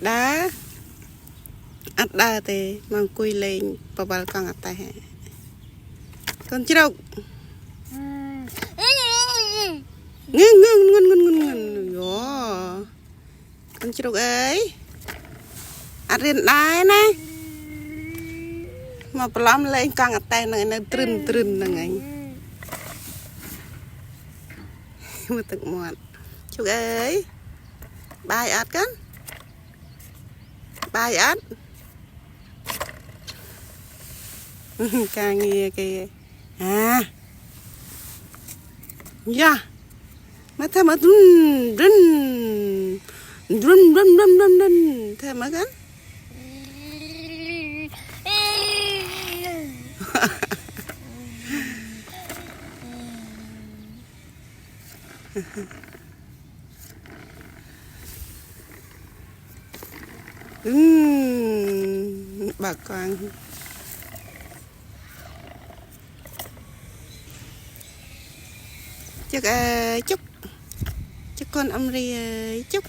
đá ắt đá thì mang cùi lên bà bà con ắt tay con chưa đâu ngưng ngưng ngưng ngưng ngưng ngưng yo con chưa đâu ấy ắt riêng đá này mà bà làm lên con ắt tay này nó trơn trơn này ngay mà từng mòn chú ơi bài ắt con bài ắt càng nghe kìa à ya mà thêm mà run run run run run run run thêm mà con bà con chúc chúc con ông ri chúc